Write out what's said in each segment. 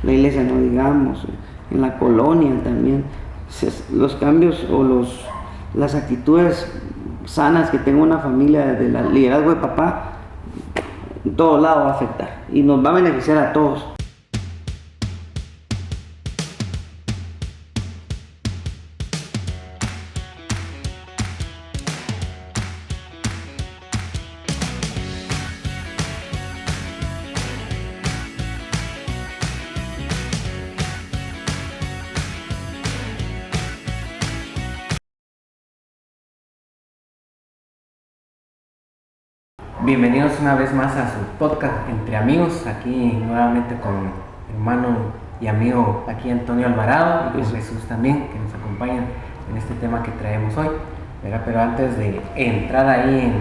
la iglesia no digamos, en la colonia también. Los cambios o las actitudes sanas que tenga una familia desde el liderazgo de papá, en todo lado va a afectar y nos va a beneficiar a todos. Bienvenidos una vez más a su podcast Entre Amigos, aquí nuevamente con mi hermano y amigo aquí Antonio Alvarado y con Jesús también, que nos acompañan en este tema que traemos hoy, ¿verdad? Pero antes de entrar ahí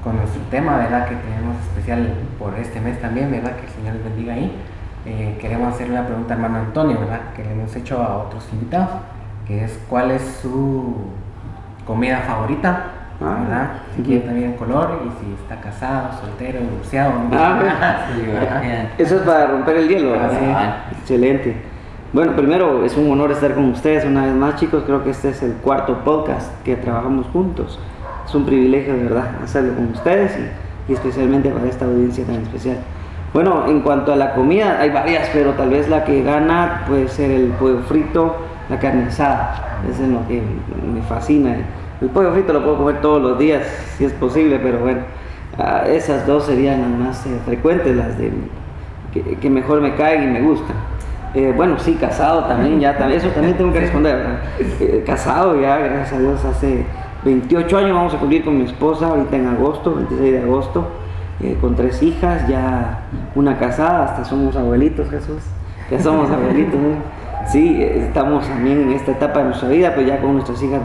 con nuestro tema, ¿verdad? Que tenemos especial por este mes también, ¿verdad? Que el Señor les bendiga ahí. Queremos hacerle una pregunta al hermano Antonio, ¿verdad? Que le hemos hecho a otros invitados, que es ¿cuál es su comida favorita? ¿Verdad? Si quiere también en color y si está casado, soltero, divorciado. Eso es para romper el hielo. Excelente. Bueno, primero es un honor estar con ustedes una vez más, chicos. Creo que este es el cuarto podcast que trabajamos juntos. Es un privilegio, de verdad, hacerlo con ustedes y especialmente para esta audiencia tan especial. Bueno, en cuanto a la comida, hay varias, pero tal vez la que gana puede ser el pollo frito, la carne asada. Eso es lo que me fascina. El pollo frito lo puedo comer todos los días, si es posible, pero bueno, esas dos serían las más frecuentes, las que mejor me caen y me gustan. Bueno, sí, casado también, eso también tengo que responder, ¿verdad? Casado ya, gracias a Dios, hace 28 años vamos a cumplir con mi esposa, ahorita en agosto, 26 de agosto, con 3 hijas, ya una casada, hasta somos abuelitos, Jesús, ya somos abuelitos, ¿no? Sí, estamos también en esta etapa de nuestra vida, pues ya con nuestras hijas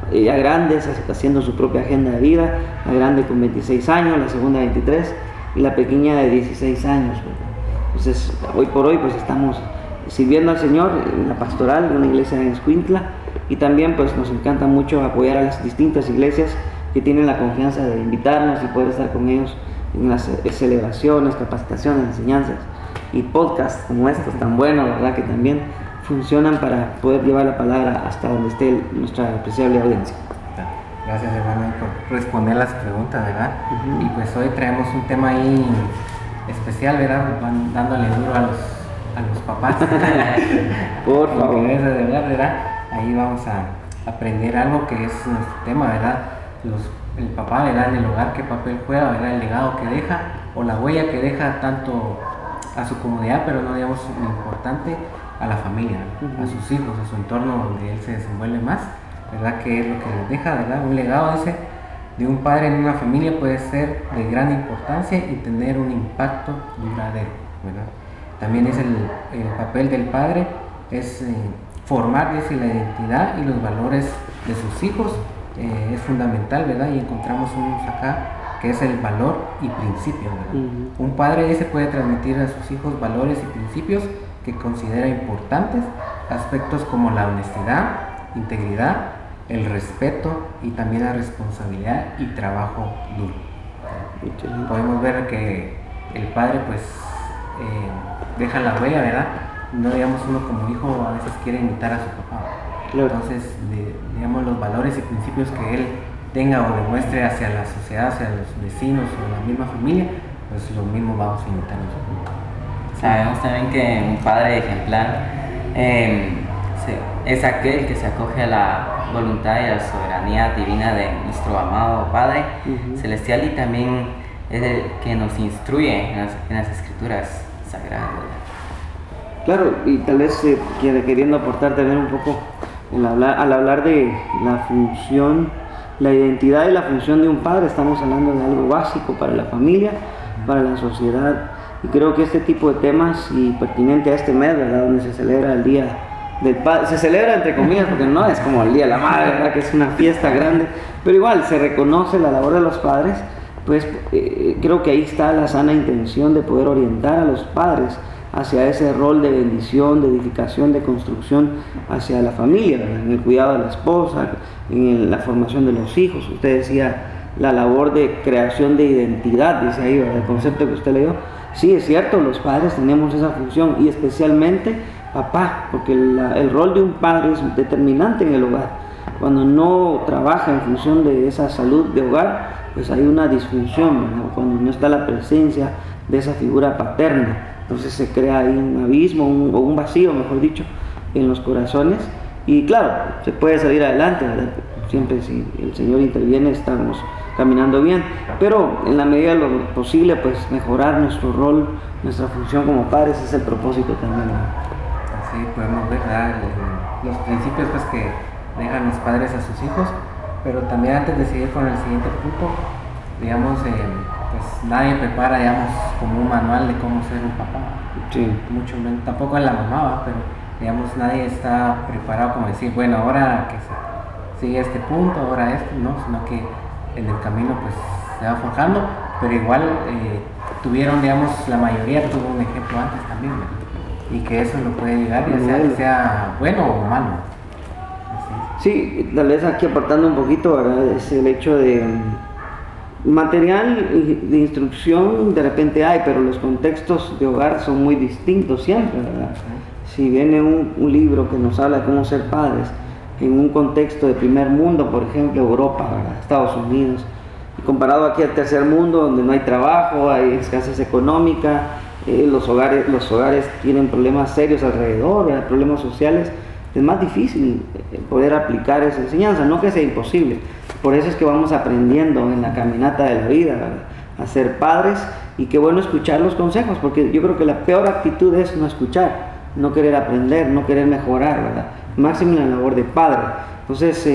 ya grandes, haciendo su propia agenda de vida, la grande con 26 años, la segunda 23 y la pequeña de 16 años. Entonces, hoy por hoy pues estamos sirviendo al Señor en la pastoral de una iglesia en Escuintla y también pues nos encanta mucho apoyar a las distintas iglesias que tienen la confianza de invitarnos y poder estar con ellos en las celebraciones, capacitaciones, enseñanzas y podcasts como estos tan buenos, ¿verdad? Que también funcionan para poder llevar la palabra hasta donde esté nuestra apreciable audiencia. Gracias, hermano, por responder las preguntas, ¿verdad? Y pues hoy traemos un tema ahí especial, ¿verdad? Van dándole duro a los papás. Por favor. ¿Verdad? Ahí vamos a aprender algo que es nuestro tema, ¿verdad? El papá, ¿verdad? En el hogar, qué papel juega, ¿verdad? El legado que deja o la huella que deja tanto a su comunidad, pero no digamos lo importante, a la familia, a sus hijos, a su entorno donde él se desenvuelve más, ¿verdad? Que es lo que les deja, ¿verdad? Un legado ese de un padre en una familia puede ser de gran importancia y tener un impacto duradero, ¿verdad? También es el papel del padre, es formar, dice, la identidad y los valores de sus hijos, es fundamental, ¿verdad? Y encontramos unos acá que es el valor y principio, ¿verdad? Un padre ese puede transmitir a sus hijos valores y principios que considera importantes, aspectos como la honestidad, integridad, el respeto y también la responsabilidad y trabajo duro. Podemos ver que el padre pues deja la huella, ¿verdad? No digamos uno como hijo a veces quiere imitar a su papá. Claro. Entonces, digamos los valores y principios que él tenga o demuestre hacia la sociedad, hacia los vecinos o la misma familia, pues lo mismo vamos a imitar nosotros. Sabemos también que un padre ejemplar es aquel que se acoge a la voluntad y a la soberanía divina de nuestro amado Padre Celestial y también es el que nos instruye en las escrituras sagradas. Claro, y tal vez queriendo aportar también un poco al hablar de la función, la identidad y la función de un padre, estamos hablando de algo básico para la familia, para la sociedad. Y creo que este tipo de temas y pertinente a este mes, ¿verdad? Donde se celebra el Día del Padre, se celebra entre comillas porque no es como el Día de la Madre, ¿verdad? Que es una fiesta grande, pero igual se reconoce la labor de los padres, pues creo que ahí está la sana intención de poder orientar a los padres hacia ese rol de bendición, de edificación, de construcción hacia la familia, ¿verdad? En el cuidado de la esposa, en la formación de los hijos. Usted decía la labor de creación de identidad, dice ahí, ¿verdad? El concepto que usted leyó. sí, es cierto, los padres tenemos esa función y especialmente papá, porque el rol de un padre es determinante en el hogar. Cuando no trabaja en función de esa salud de hogar, pues hay una disfunción, ¿no? Cuando no está la presencia de esa figura paterna, entonces se crea ahí un abismo o un vacío, mejor dicho, en los corazones. Y claro, se puede salir adelante, ¿verdad? Siempre si el Señor interviene estamos caminando bien, pero en la medida de lo posible, pues mejorar nuestro rol, nuestra función como padres es el propósito también, ¿no? Así podemos ver, ¿verdad? Los principios pues que dejan los padres a sus hijos, pero también antes de seguir con el siguiente punto, digamos, pues nadie prepara, digamos, como un manual de cómo ser un papá, Sí. mucho menos, tampoco en la mamá, ¿va? Pero digamos nadie está preparado como decir, bueno, ahora que se sigue este punto, ahora esto, no, sino que en el camino pues se va forjando, pero igual tuvieron, digamos, la mayoría tuvo un ejemplo antes también, ¿verdad? Y que eso lo puede llegar, ya sea bueno o malo. Sí, tal vez aquí aportando un poquito, ¿verdad? Es el hecho de material de instrucción de repente hay, pero los contextos de hogar son muy distintos siempre, ¿verdad? Si viene un libro que nos habla de cómo ser padres en un contexto de primer mundo, por ejemplo Europa, ¿verdad? Estados Unidos, y comparado aquí al tercer mundo donde no hay trabajo, hay escasez económica, los hogares tienen problemas serios alrededor, ¿verdad? Problemas sociales, es más difícil poder aplicar esa enseñanza, no que sea imposible. Por eso es que vamos aprendiendo en la caminata de la vida, ¿verdad? A ser padres, y qué bueno escuchar los consejos, porque yo creo que la peor actitud es no escuchar, no querer aprender, no querer mejorar, ¿verdad? Máximo en la labor de padre. Entonces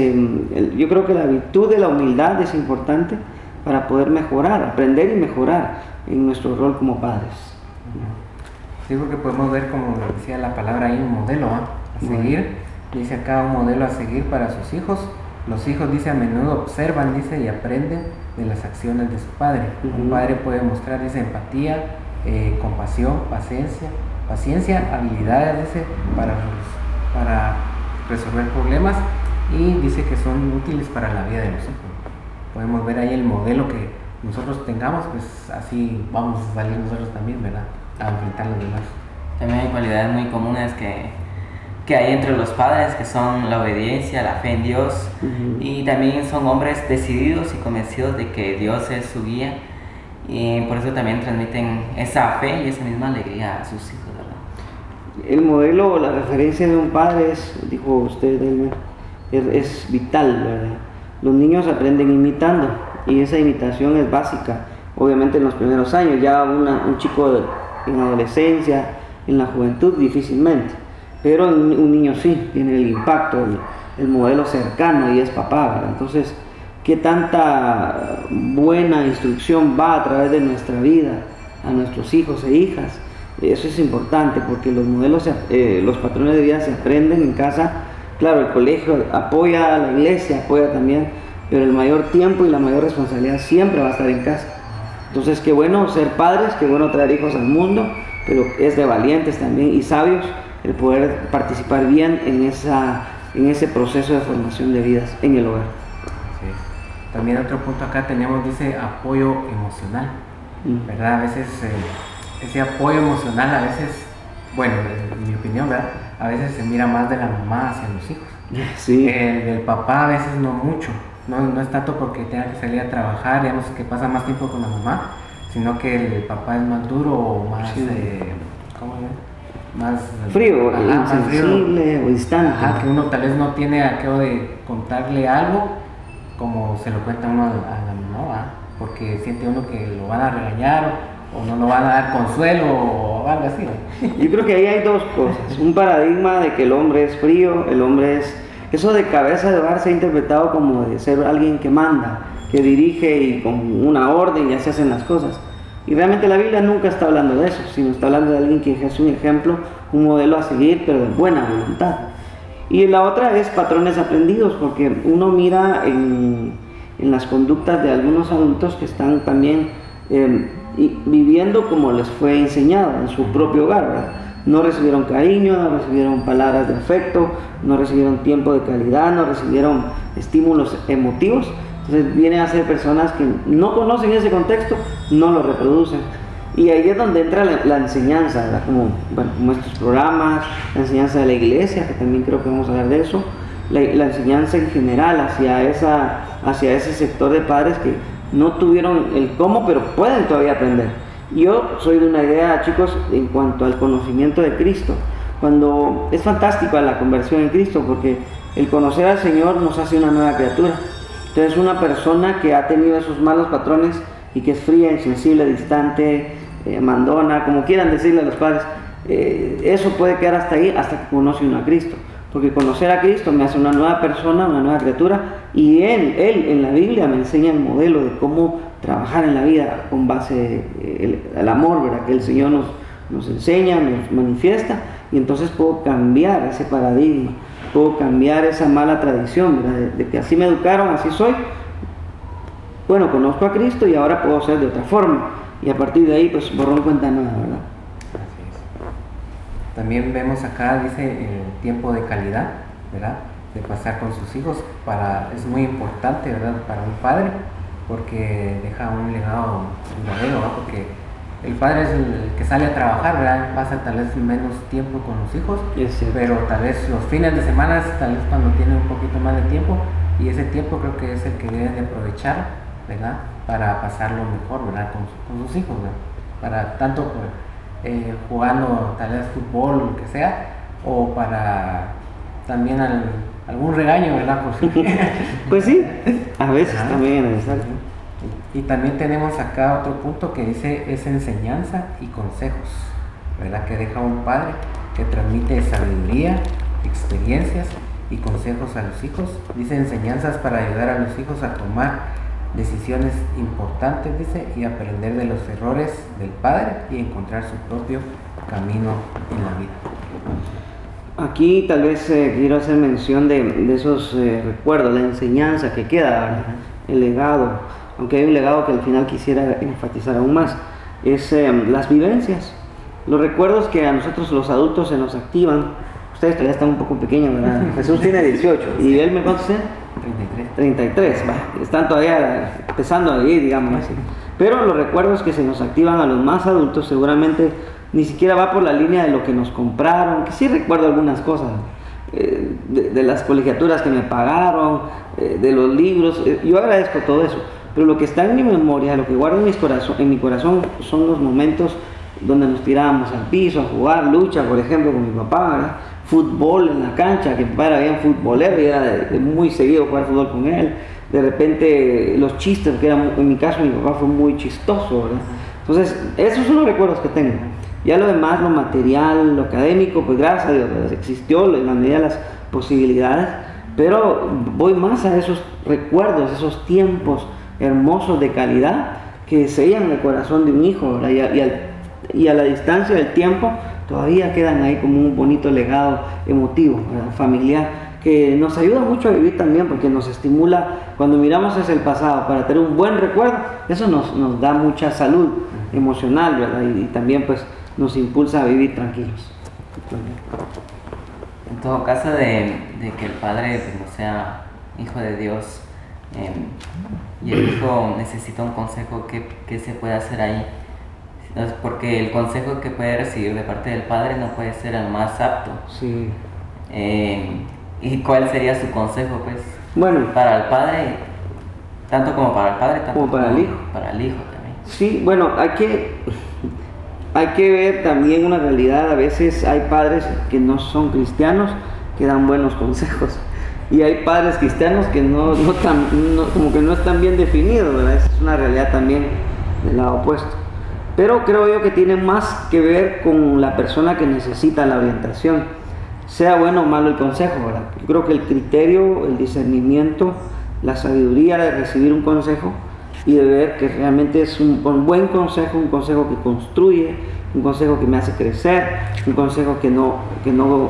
yo creo que la virtud de la humildad es importante para poder mejorar, aprender y mejorar en nuestro rol como padres. Sí, porque podemos ver, como decía la palabra ahí, un modelo a seguir. Dice acá un modelo a seguir para sus hijos. Los hijos, dice, a menudo observan, dice, y aprenden de las acciones de su padre. Un padre puede mostrar, dice, empatía, compasión, paciencia, habilidades, dice, para resolver problemas, y dice que son útiles para la vida de los hijos. Podemos ver ahí el modelo que nosotros tengamos, pues así vamos a salir nosotros también, ¿verdad? A enfrentar los demás. También hay cualidades muy comunes que hay entre los padres, que son la obediencia, la fe en Dios, y también son hombres decididos y convencidos de que Dios es su guía, y por eso también transmiten esa fe y esa misma alegría a sus hijos, ¿verdad? El modelo, la referencia de un padre es, dijo usted, es vital, ¿verdad? Los niños aprenden imitando, y esa imitación es básica, obviamente en los primeros años. Ya un chico en adolescencia, en la juventud, difícilmente, pero un niño sí, tiene el impacto, el modelo cercano, y es papá, ¿verdad? Entonces, ¿qué tanta buena instrucción va a través de nuestra vida a nuestros hijos e hijas? Eso es importante, porque los modelos, los patrones de vida se aprenden en casa. Claro, el colegio apoya, la iglesia apoya también, pero el mayor tiempo y la mayor responsabilidad siempre va a estar en casa. Entonces, qué bueno ser padres, qué bueno traer hijos al mundo, pero es de valientes también y sabios el poder participar bien en ese proceso de formación de vidas en el hogar. Sí. También otro punto acá tenemos, dice, apoyo emocional, ¿verdad? A veces ese apoyo emocional, a veces, bueno, en mi opinión, ¿verdad? A veces se mira más de la mamá hacia los hijos. Sí. Del papá a veces no mucho. No es tanto porque tenga que salir a trabajar, digamos que pasa más tiempo con la mamá, sino que el papá es más duro o más, sí. ¿Cómo es? Más frío, insensible o distante. Ajá, que uno tal vez no tiene a qué de contarle algo como se lo cuenta uno a la mamá, ¿va? Porque siente uno que lo van a regañar o no lo van a dar consuelo o algo así, ¿no? Yo creo que ahí hay dos cosas. Un paradigma de que el hombre es frío, el hombre es... Eso de cabeza de hogar se ha interpretado como de ser alguien que manda, que dirige y con una orden ya se hacen las cosas. Y realmente la Biblia nunca está hablando de eso, sino está hablando de alguien que ejerce un ejemplo, un modelo a seguir, pero de buena voluntad. Y la otra es patrones aprendidos, porque uno mira en las conductas de algunos adultos que están también viviendo como les fue enseñado en su propio hogar, ¿verdad? No recibieron cariño, no recibieron palabras de afecto, no recibieron tiempo de calidad, no recibieron estímulos emotivos. Entonces vienen a ser personas que no conocen ese contexto, no lo reproducen. Y ahí es donde entra la enseñanza, ¿verdad? Como estos programas, la enseñanza de la iglesia, que también creo que vamos a hablar de eso, la enseñanza en general hacia ese sector de padres que no tuvieron el cómo, pero pueden todavía aprender. Yo soy de una idea, chicos, en cuanto al conocimiento de Cristo. Cuando es fantástico la conversión en Cristo, porque el conocer al Señor nos hace una nueva criatura. Entonces, una persona que ha tenido esos malos patrones y que es fría, insensible, distante, mandona, como quieran decirle a los padres, eso puede quedar hasta ahí, hasta que conoce uno a Cristo. Porque conocer a Cristo me hace una nueva persona, una nueva criatura, y Él en la Biblia me enseña el modelo de cómo trabajar en la vida con base al amor, ¿verdad? Que el Señor nos enseña, nos manifiesta, y entonces puedo cambiar ese paradigma, puedo cambiar esa mala tradición, ¿verdad? De que así me educaron, así soy. Bueno, conozco a Cristo y ahora puedo ser de otra forma, y a partir de ahí pues borrón cuenta nueva, ¿verdad? Así es. También vemos acá, dice, el tiempo de calidad, ¿verdad? De pasar con sus hijos, es muy importante, ¿verdad? Para un padre, porque deja un legado duradero, ¿verdad? Porque el padre es el que sale a trabajar, ¿verdad? Pasa tal vez menos tiempo con los hijos, pero tal vez los fines de semana, tal vez cuando tiene un poquito más de tiempo, y ese tiempo creo que es el que deben de aprovechar, ¿verdad? Para pasarlo mejor, ¿verdad? Con sus hijos, ¿verdad? Para tanto jugando tal vez fútbol, lo que sea, o para también algún regaño, ¿verdad? Pues sí, a veces también es necesario. Y también tenemos acá otro punto que dice es enseñanza y consejos, ¿verdad? Que deja un padre que transmite sabiduría, experiencias y consejos a los hijos. Dice enseñanzas para ayudar a los hijos a tomar decisiones importantes, dice, y aprender de los errores del padre y encontrar su propio camino en la vida. Aquí tal vez quiero hacer mención de esos recuerdos, la enseñanza que queda, ¿verdad? El legado, aunque hay un legado que al final quisiera enfatizar aún más, es las vivencias, los recuerdos que a nosotros los adultos se nos activan. Ustedes todavía están un poco pequeños, ¿verdad? Jesús tiene 18 y él me cuántos tiene? 33, están todavía empezando a ir, digamos así. Pero los recuerdos que se nos activan a los más adultos seguramente ni siquiera va por la línea de lo que nos compraron, que sí recuerdo algunas cosas, de las colegiaturas que me pagaron, de los libros, yo agradezco todo eso, pero lo que está en mi memoria, lo que guardo en mi corazón son los momentos donde nos tirábamos al piso a jugar lucha, por ejemplo, con mi papá, ¿verdad? Fútbol en la cancha, que mi papá era bien futbolero y era de muy seguido jugar fútbol con él. De repente los chistes, que en mi caso mi papá fue muy chistoso, ¿verdad? Entonces esos son los recuerdos que tengo. Ya lo demás, lo material, lo académico, pues gracias a Dios, ¿verdad? Existió en la medida de las posibilidades, pero voy más a esos recuerdos, esos tiempos hermosos de calidad que sellan el corazón de un hijo, ¿verdad? Y a la distancia del tiempo todavía quedan ahí como un bonito legado emotivo, ¿verdad? Familiar, que nos ayuda mucho a vivir también, porque nos estimula, cuando miramos hacia el pasado para tener un buen recuerdo, eso nos da mucha salud emocional, ¿verdad? Y también pues nos impulsa a vivir tranquilos. En todo caso de que el padre no sea hijo de Dios, y el hijo necesita un consejo, ¿qué se puede hacer ahí? Porque el consejo que puede recibir de parte del padre no puede ser el más apto. Sí. ¿Y cuál sería su consejo, pues? Bueno, para el padre, tanto como para el padre, tanto como para el hijo. Para el hijo también. Sí, bueno, hay que ver también una realidad. A veces hay padres que no son cristianos que dan buenos consejos, y hay padres cristianos que como que no están bien definidos, ¿verdad? Esa es una realidad también del lado opuesto. Pero creo yo que tiene más que ver con la persona que necesita la orientación, sea bueno o malo el consejo, ¿verdad? Yo creo que el criterio, el discernimiento, la sabiduría de recibir un consejo y de ver que realmente es un buen consejo, un consejo que construye, un consejo que me hace crecer, un consejo que no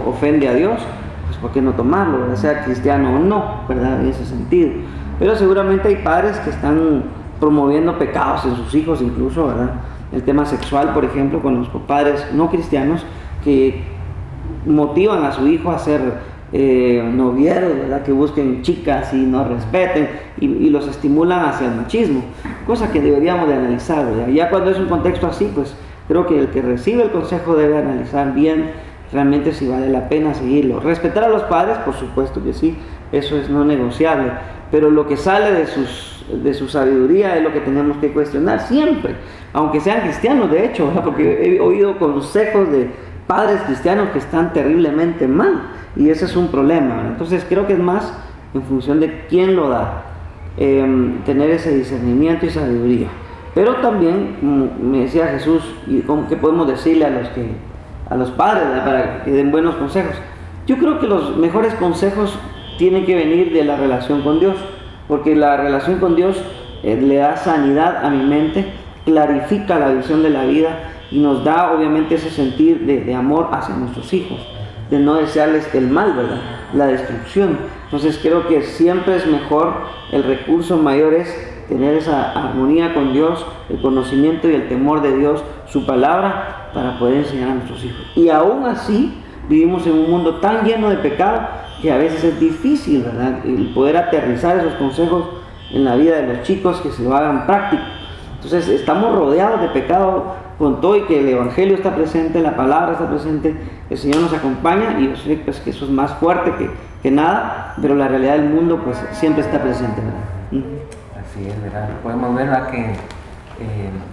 ofende a Dios, pues ¿por qué no tomarlo, ¿verdad? Sea cristiano o no, ¿verdad? En ese sentido. Pero seguramente hay padres que están promoviendo pecados en sus hijos incluso, ¿verdad? El tema sexual, por ejemplo, conozco padres no cristianos que motivan a su hijo a hacer novieros, ¿verdad? Que busquen chicas y no respeten y los estimulan hacia el machismo, cosa que deberíamos de analizar, ¿verdad? Ya cuando es un contexto así, pues creo que el que recibe el consejo debe analizar bien realmente si vale la pena seguirlo. Respetar a los padres, por supuesto que sí, eso es no negociable, pero lo que sale de su sabiduría es lo que tenemos que cuestionar siempre, aunque sean cristianos, de hecho, ¿verdad? Porque he oído consejos de padres cristianos que están terriblemente mal, y ese es un problema, ¿verdad? Entonces creo que es más en función de quién lo da, tener ese discernimiento y sabiduría. Pero también, como me decía Jesús, y ¿qué podemos decirle a los padres, ¿verdad? Para que den buenos consejos? Yo creo que los mejores consejos tienen que venir de la relación con Dios, porque la relación con Dios le da sanidad a mi mente, clarifica la visión de la vida y nos da obviamente ese sentir de amor hacia nuestros hijos, de no desearles el mal, ¿verdad? La destrucción. Entonces creo que siempre es mejor, el recurso mayor es tener esa armonía con Dios, el conocimiento y el temor de Dios, su palabra, para poder enseñar a nuestros hijos. Y aún así vivimos en un mundo tan lleno de pecado que a veces es difícil, ¿verdad?, el poder aterrizar esos consejos en la vida de los chicos, que se lo hagan práctico. Entonces estamos rodeados de pecado con todo, y que el Evangelio está presente, la palabra está presente, el Señor nos acompaña, y yo sé pues, que eso es más fuerte que nada, pero la realidad del mundo pues siempre está presente, ¿verdad? Así es, ¿verdad? Podemos ver, ¿verdad?, que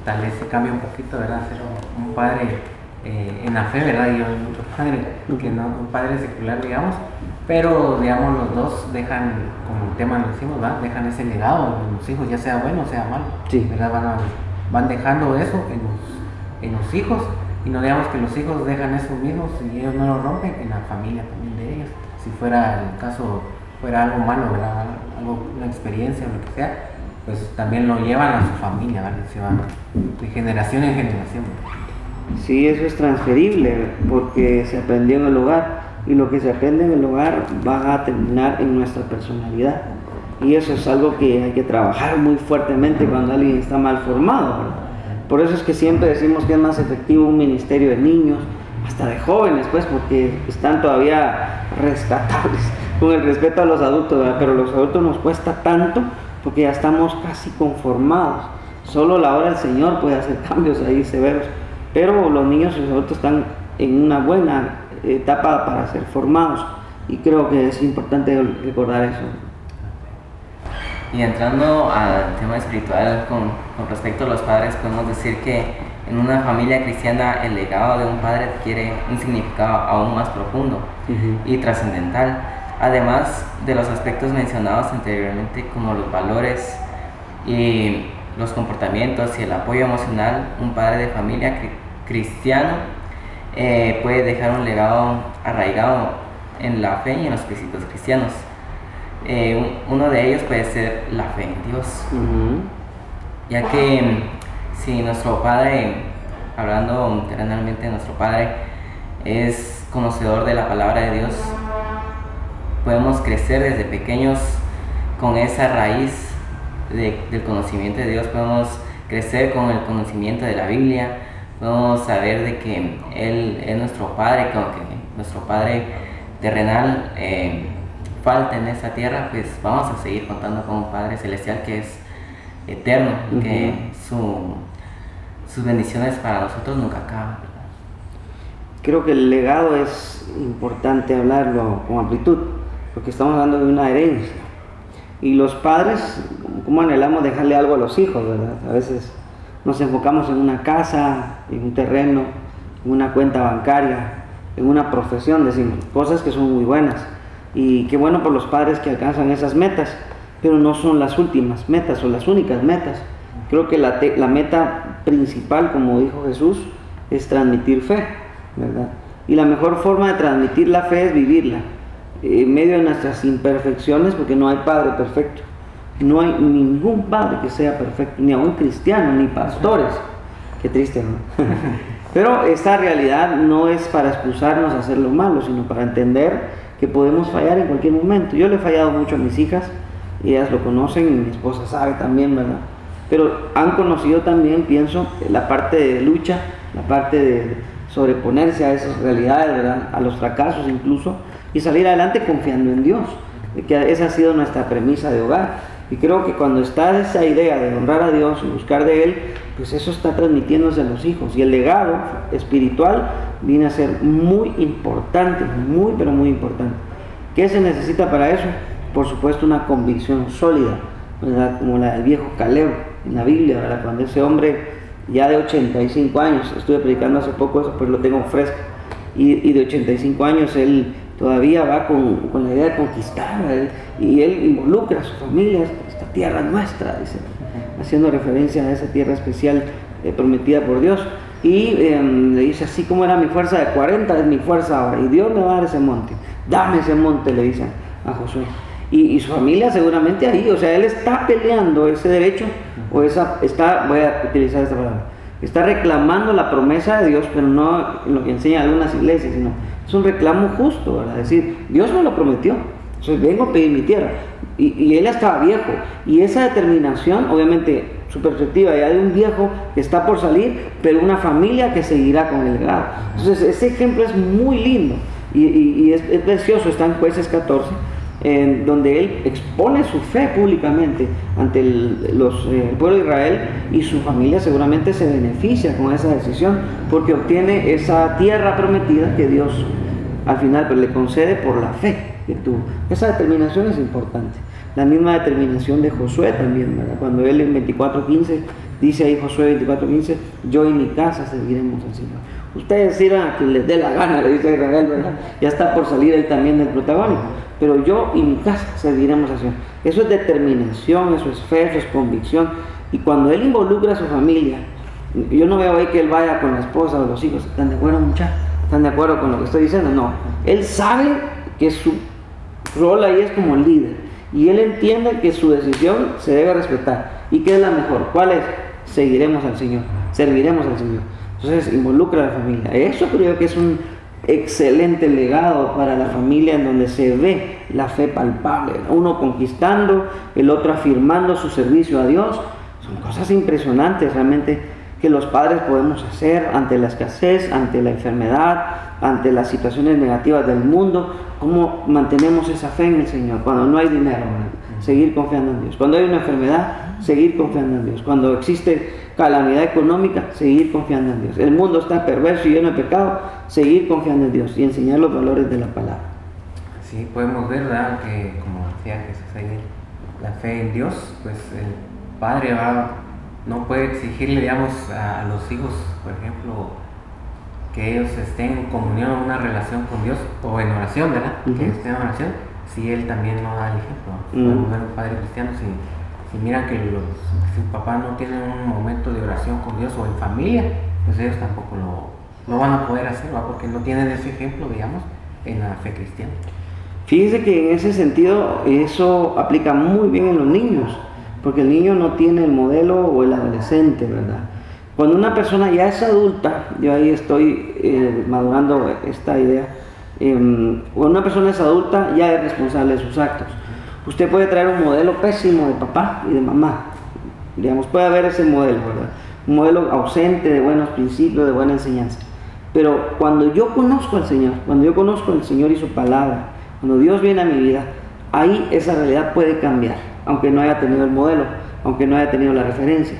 tal vez se cambia un poquito, ¿verdad?, ser un padre en la fe, ¿verdad? Y otro padre, que no, un padre secular, digamos, pero digamos los dos dejan, como el tema lo decimos, ¿verdad?, dejan ese legado en los hijos, ya sea bueno o sea malo, sí, ¿verdad? Van dejando eso en los hijos, y no digamos que los hijos dejan eso mismo, si ellos no lo rompen, en la familia también de ellos. Si fuera el caso, fuera algo malo, ¿verdad?, una experiencia o lo que sea, pues también lo llevan a su familia, ¿vale? Se van de generación en generación. Sí, eso es transferible, porque se aprendió en el hogar, y lo que se aprende en el hogar va a terminar en nuestra personalidad, y eso es algo que hay que trabajar muy fuertemente cuando alguien está mal formado, ¿verdad? Por eso es que siempre decimos que es más efectivo un ministerio de niños, hasta de jóvenes, pues, porque están todavía rescatables, con el respeto a los adultos, ¿verdad? Pero los adultos nos cuesta tanto porque ya estamos casi conformados. Solo la obra del Señor puede hacer cambios ahí severos, pero los niños y los adultos están en una buena etapa para ser formados, y creo que es importante recordar eso. Y entrando al tema espiritual con respecto a los padres, podemos decir que en una familia cristiana el legado de un padre adquiere un significado aún más profundo y trascendental, además de los aspectos mencionados anteriormente, como los valores y los comportamientos y el apoyo emocional. Un padre de familia cristiano puede dejar un legado arraigado en la fe y en los principios cristianos. Uno de ellos puede ser la fe en Dios, ya que si nuestro padre, hablando terrenalmente, nuestro padre es conocedor de la palabra de Dios, podemos crecer desde pequeños con esa raíz del conocimiento de Dios. Podemos crecer con el conocimiento de la Biblia, podemos saber de que Él es nuestro Padre, que aunque nuestro Padre terrenal falta en esta tierra, pues vamos a seguir contando con un Padre celestial que es eterno, que sus bendiciones para nosotros nunca acaban. Creo que el legado es importante hablarlo con amplitud, porque estamos hablando de una herencia, y los padres, ¿cómo anhelamos dejarle algo a los hijos, verdad? A veces nos enfocamos en una casa, en un terreno, en una cuenta bancaria, en una profesión, decimos, cosas que son muy buenas, y qué bueno por los padres que alcanzan esas metas, pero no son las últimas metas o las únicas metas. Creo que la meta principal, como dijo Jesús, es transmitir fe, ¿verdad? Y la mejor forma de transmitir la fe es vivirla, en medio de nuestras imperfecciones, porque no hay padre perfecto. No hay ningún padre que sea perfecto, ni aún cristiano, ni pastores. Qué triste, ¿no? Pero esta realidad no es para excusarnos a hacer lo malo, sino para entender que podemos fallar en cualquier momento. Yo le he fallado mucho a mis hijas, ellas lo conocen, y mi esposa sabe también, ¿verdad? Pero han conocido también, pienso, la parte de lucha, la parte de sobreponerse a esas realidades, ¿verdad? A los fracasos incluso, y salir adelante confiando en Dios, que esa ha sido nuestra premisa de hogar. Y creo que cuando está esa idea de honrar a Dios y buscar de Él, pues eso está transmitiéndose a los hijos. Y el legado espiritual viene a ser muy importante, muy pero muy importante. ¿Qué se necesita para eso? Por supuesto una convicción sólida, ¿verdad? Como la del viejo Caleb en la Biblia, ¿verdad? Cuando ese hombre ya de 85 años, estuve predicando hace poco eso, pues lo tengo fresco, y de 85 años él todavía va con la idea de conquistar, ¿verdad? Y él involucra a su familia. Esta tierra nuestra, dice, haciendo referencia a esa tierra especial prometida por Dios. Y le dice, así como era mi fuerza de 40, es mi fuerza ahora, y Dios me va a dar ese monte, dame ese monte, le dicen a Josué. Y su familia seguramente ahí, o sea, él está peleando ese derecho, o voy a utilizar esta palabra, está reclamando la promesa de Dios, pero no en lo que enseñan algunas iglesias, sino es un reclamo justo, ¿verdad? Es decir, Dios me lo prometió, entonces vengo a pedir mi tierra. Y él estaba viejo, y esa determinación, obviamente, su perspectiva ya de un viejo que está por salir, pero una familia que seguirá con el legado. Entonces, ese ejemplo es muy lindo, y es precioso, está en Jueces 14, donde él expone su fe públicamente ante el pueblo de Israel, y su familia seguramente se beneficia con esa decisión, porque obtiene esa tierra prometida que Dios al final pues, le concede por la fe que tuvo. Esa determinación es importante. La misma determinación de Josué también, ¿verdad? Cuando él en 24:15 dice ahí, Josué 24:15, yo y mi casa serviremos al Señor. Ustedes sirvan a quien les dé la gana, le dice a Israel, ¿verdad? Ya está por salir él también del protagónico, pero yo y mi casa serviremos al Señor. Eso es determinación, eso es fe, eso es convicción. Y cuando él involucra a su familia, yo no veo ahí que él vaya con la esposa o los hijos, ¿están de acuerdo, muchachos? ¿Están de acuerdo con lo que estoy diciendo? No, él sabe que su rol ahí es como líder, y él entiende que su decisión se debe respetar. ¿Y qué es la mejor? ¿Cuál es? Seguiremos al Señor, serviremos al Señor. Entonces involucra a la familia. Eso creo que es un excelente legado para la familia, en donde se ve la fe palpable, uno conquistando, el otro afirmando su servicio a Dios. Son cosas impresionantes realmente que los padres podemos hacer ante la escasez, ante la enfermedad, ante las situaciones negativas del mundo. ¿Cómo mantenemos esa fe en el Señor? Cuando no hay dinero, seguir confiando en Dios. Cuando hay una enfermedad, seguir confiando en Dios. Cuando existe calamidad económica, seguir confiando en Dios. El mundo está perverso y lleno de pecado, seguir confiando en Dios y enseñar los valores de la palabra. Sí, podemos ver, ¿verdad?, que como decía Jesús ahí, la fe en Dios, pues el padre no puede exigirle, digamos, a los hijos, por ejemplo, que ellos estén en comunión, una relación con Dios, o en oración, ¿verdad? Que estén en oración, si él también no da el ejemplo. Podemos ver un padre cristiano, si miran que si papá no tiene un momento de oración con Dios o en familia, pues ellos tampoco lo van a poder hacer, ¿verdad? Porque no tienen ese ejemplo, digamos, en la fe cristiana. Fíjense que en ese sentido eso aplica muy bien en los niños, porque el niño no tiene el modelo, o el adolescente, ¿verdad? Cuando una persona ya es adulta, yo ahí estoy madurando esta idea, cuando una persona es adulta ya es responsable de sus actos. Usted puede traer un modelo pésimo de papá y de mamá, digamos, puede haber ese modelo, ¿verdad? Un modelo ausente de buenos principios, de buena enseñanza. Pero cuando yo conozco al Señor, cuando yo conozco al Señor y su palabra, cuando Dios viene a mi vida, ahí esa realidad puede cambiar, aunque no haya tenido el modelo, aunque no haya tenido la referencia.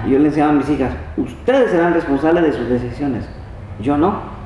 Yo le enseñaba a mis hijas, ustedes serán responsables de sus decisiones, yo no.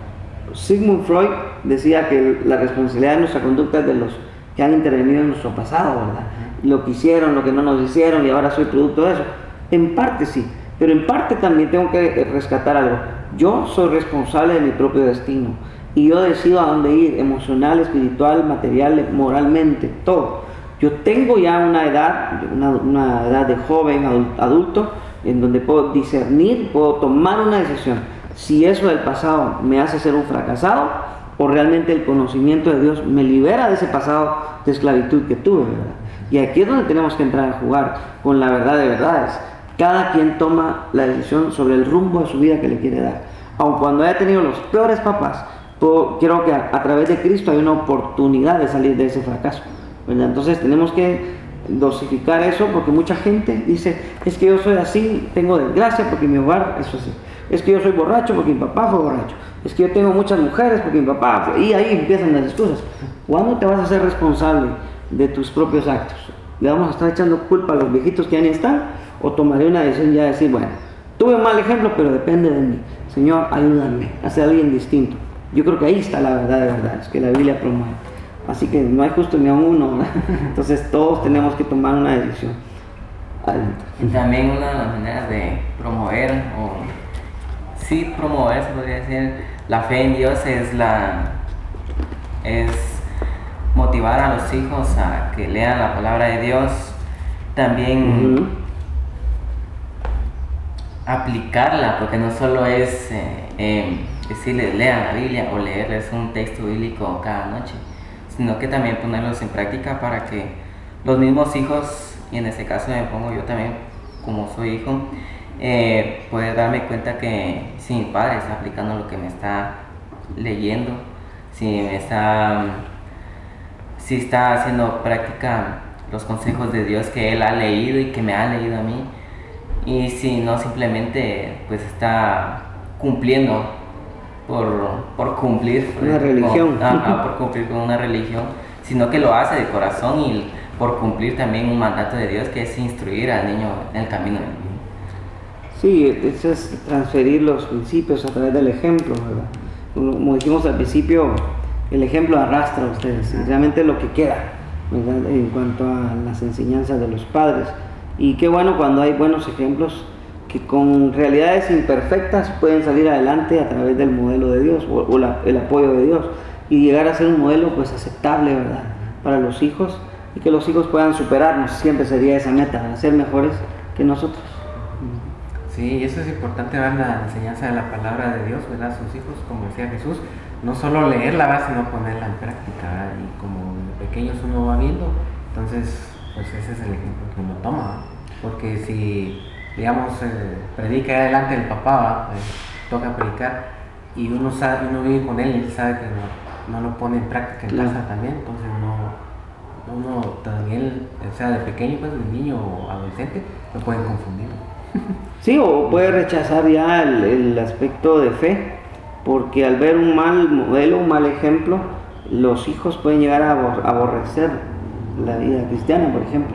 Sigmund Freud decía que la responsabilidad de nuestra conducta es de los que han intervenido en nuestro pasado, ¿verdad? Lo que hicieron, lo que no nos hicieron, y ahora soy producto de eso. En parte sí, pero en parte también tengo que rescatar algo. Yo soy responsable de mi propio destino, y yo decido a dónde ir, emocional, espiritual, material, moralmente, todo. Yo tengo ya una edad de joven, adulto, en donde puedo discernir, puedo tomar una decisión. Si eso del pasado me hace ser un fracasado, o realmente el conocimiento de Dios me libera de ese pasado de esclavitud que tuve, ¿verdad? Y aquí es donde tenemos que entrar a jugar con la verdad de verdades. Cada quien toma la decisión sobre el rumbo de su vida que le quiere dar. Aun cuando haya tenido los peores papás, creo que a través de Cristo hay una oportunidad de salir de ese fracaso, ¿verdad? Entonces tenemos que dosificar eso, porque mucha gente dice, es que yo soy así, tengo desgracia porque mi hogar es así, es que yo soy borracho porque mi papá fue borracho. es que yo tengo muchas mujeres porque mi papá, y ahí empiezan las excusas. ¿Cuándo te vas a ser responsable de tus propios actos? ¿Le vamos a estar echando culpa a los viejitos que ya ni están? ¿O tomaré una decisión ya de decir, bueno, tuve un mal ejemplo, pero depende de mí? Señor, ayúdame a ser alguien distinto. Yo creo que ahí está la verdad de verdad, es que la Biblia promueve. Así que no hay justo ni a uno, ¿verdad? Entonces todos tenemos que tomar una decisión. Y también una de las maneras de promover, o sí promover, se podría decir, la fe en Dios es motivar a los hijos a que lean la palabra de Dios, también aplicarla, porque no solo es decirles lean la Biblia o leerles un texto bíblico cada noche, sino que también ponerlos en práctica para que los mismos hijos, y en este caso me pongo yo también como soy hijo, poder darme cuenta que si mi padre está aplicando lo que me está leyendo, si está haciendo práctica los consejos de Dios que él ha leído y que me ha leído a mí, y si no simplemente pues está cumpliendo por cumplir una religión, por cumplir con una religión, sino que lo hace de corazón y por cumplir también un mandato de Dios, que es instruir al niño en el camino del bien. Sí, eso es transferir los principios a través del ejemplo, ¿verdad? Como dijimos al principio, el ejemplo arrastra a ustedes, realmente lo que queda, ¿verdad? En cuanto a las enseñanzas de los padres. Y qué bueno cuando hay buenos ejemplos que con realidades imperfectas pueden salir adelante a través del modelo de Dios o el apoyo de Dios y llegar a ser un modelo pues aceptable, ¿verdad? Para los hijos, y que los hijos puedan superarnos, siempre sería esa meta, ser mejores que nosotros. Sí, eso es importante, dar la enseñanza de la palabra de Dios, ¿verdad? A sus hijos, como decía Jesús, no solo leerla, sino ponerla en práctica, ¿verdad? Y como de pequeños uno va viendo, entonces pues ese es el ejemplo que uno toma, ¿verdad? Porque si, digamos, predica ahí delante del papá, toca predicar, y uno vive con él y sabe que no lo pone en práctica en casa también, entonces uno también, o sea, de pequeño, pues de niño o adolescente, lo pueden confundir. Sí, o puede rechazar ya el aspecto de fe, porque al ver un mal modelo, un mal ejemplo, los hijos pueden llegar a aborrecer la vida cristiana, por ejemplo,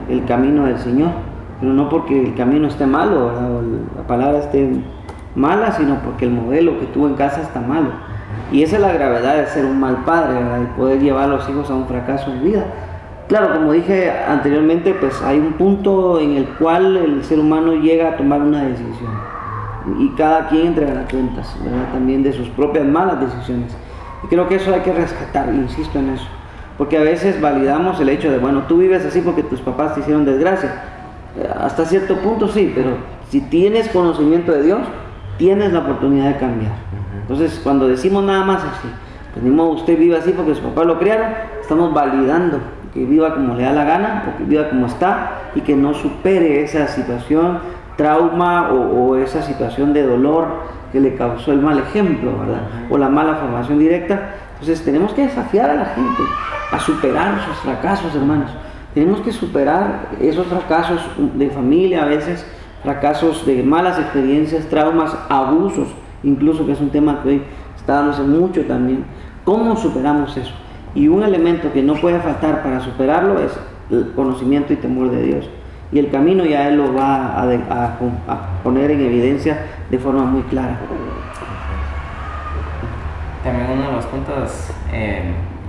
el camino del Señor, pero no porque el camino esté malo, ¿verdad? O la palabra esté mala, sino porque el modelo que tuvo en casa está malo. Y esa es la gravedad de ser un mal padre, ¿verdad? Y poder llevar a los hijos a un fracaso en vida. Claro, como dije anteriormente, pues hay un punto en el cual el ser humano llega a tomar una decisión y cada quien entregará cuentas, ¿verdad? También de sus propias malas decisiones. Y creo que eso hay que rescatar, insisto en eso, porque a veces validamos el hecho de, bueno, tú vives así porque tus papás te hicieron desgracia. Hasta cierto punto sí, pero si tienes conocimiento de Dios, tienes la oportunidad de cambiar. Entonces, cuando decimos nada más así, pues ni modo, usted vive así porque sus papás lo criaron, estamos validando que viva como le da la gana o que viva como está y que no supere esa situación, trauma o esa situación de dolor que le causó el mal ejemplo, ¿verdad? O la mala formación directa. Entonces tenemos que desafiar a la gente a superar sus fracasos, hermanos. Tenemos que superar esos fracasos de familia, a veces fracasos de malas experiencias, traumas, abusos, incluso, que es un tema que hoy está dándose mucho también. ¿Cómo superamos eso? Y un elemento que no puede faltar para superarlo es el conocimiento y temor de Dios. Y el camino ya Él lo va a poner en evidencia de forma muy clara. También uno de los puntos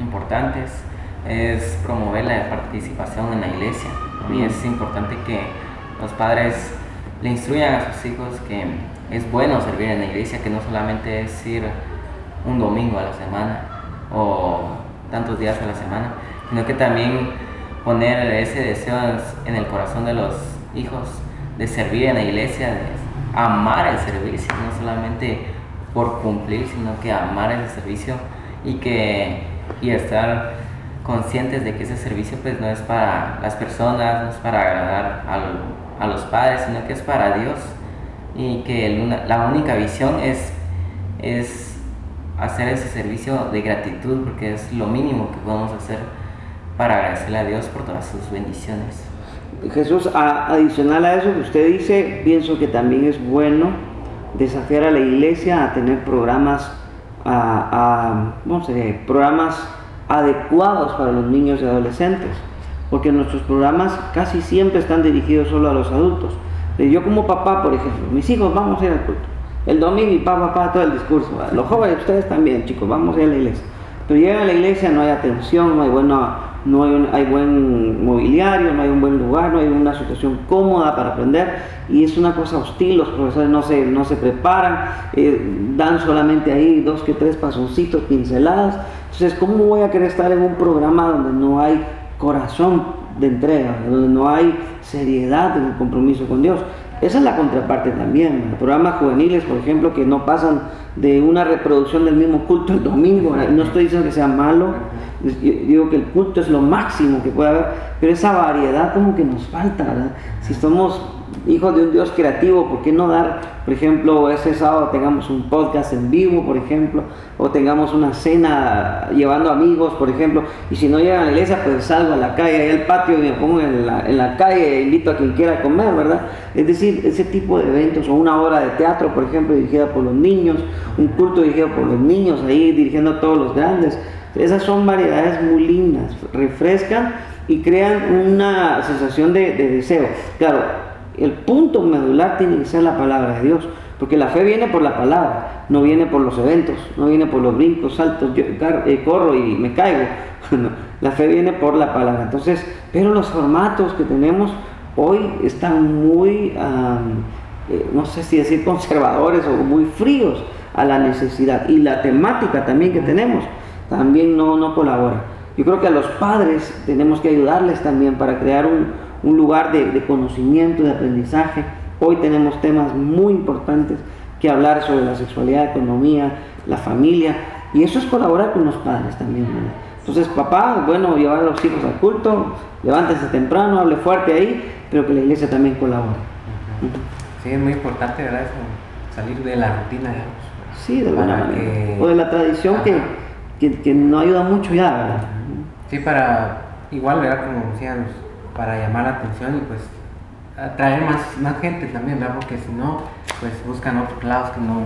importantes es promover la participación en la iglesia. A mí es importante que los padres le instruyan a sus hijos que es bueno servir en la iglesia, que no solamente es ir un domingo a la semana o tantos días a la semana, sino que también poner ese deseo en el corazón de los hijos de servir en la iglesia, de amar el servicio, no solamente por cumplir, sino que amar ese servicio y estar conscientes de que ese servicio pues no es para las personas, no es para agradar a los padres, sino que es para Dios, y que la única visión es hacer ese servicio de gratitud, porque es lo mínimo que podemos hacer para agradecerle a Dios por todas sus bendiciones. Jesús, adicional a eso que usted dice, pienso que también es bueno desafiar a la iglesia a tener programas, programas adecuados para los niños y adolescentes, porque nuestros programas casi siempre están dirigidos solo a los adultos. Yo como papá, por ejemplo, mis hijos, vamos a ir al culto. El domingo y papá, todo el discurso. Los jóvenes, ustedes también, chicos, vamos a ir a la iglesia. Pero llegan a la iglesia, no hay atención, no hay buen mobiliario, no hay un buen lugar, no hay una situación cómoda para aprender, y es una cosa hostil. Los profesores no se preparan, dan solamente ahí 2 que 3 pasoncitos, pinceladas. Entonces, ¿cómo voy a querer estar en un programa donde no hay corazón de entrega, donde no hay seriedad en el compromiso con Dios? Esa es la contraparte también. Los programas juveniles, por ejemplo, que no pasan de una reproducción del mismo culto el domingo. No estoy diciendo que sea malo, yo digo que el culto es lo máximo que puede haber, pero esa variedad como que nos falta, ¿verdad? Si somos hijos de un Dios creativo, ¿por qué no dar, por ejemplo, ese sábado tengamos un podcast en vivo, por ejemplo, o tengamos una cena llevando amigos, por ejemplo, y si no llegan a la iglesia, pues salgo a la calle, ahí al patio, y me pongo en la calle e invito a quien quiera comer, ¿verdad? Es decir, ese tipo de eventos, o una obra de teatro, por ejemplo, dirigida por los niños, un culto dirigido por los niños, ahí dirigiendo a todos los grandes. Esas son variedades muy lindas, refrescan y crean una sensación de deseo. Claro, el punto medular tiene que ser la palabra de Dios, porque la fe viene por la palabra, no viene por los eventos, no viene por los brincos, saltos, yo corro y me caigo. No, la fe viene por la palabra. Entonces, pero los formatos que tenemos hoy están muy, no sé si decir conservadores o muy fríos a la necesidad, y la temática también que tenemos también no colabora. Yo creo que a los padres tenemos que ayudarles también para crear un lugar de conocimiento, de aprendizaje. Hoy tenemos temas muy importantes que hablar sobre la sexualidad, economía, la familia, y eso es colaborar con los padres también, ¿verdad? Entonces, papá, bueno, llevar a los hijos al culto, levántense temprano, hable fuerte ahí, pero que la iglesia también colabore. Sí, es muy importante, ¿verdad? Eso, salir de la rutina, digamos. Sí, de alguna manera. O de la tradición que no ayuda mucho ya, ¿verdad? Sí, para, igual, ¿verdad? Como decían, para llamar la atención y pues atraer más gente también, ¿verdad? Porque si no, pues buscan otros lados que no...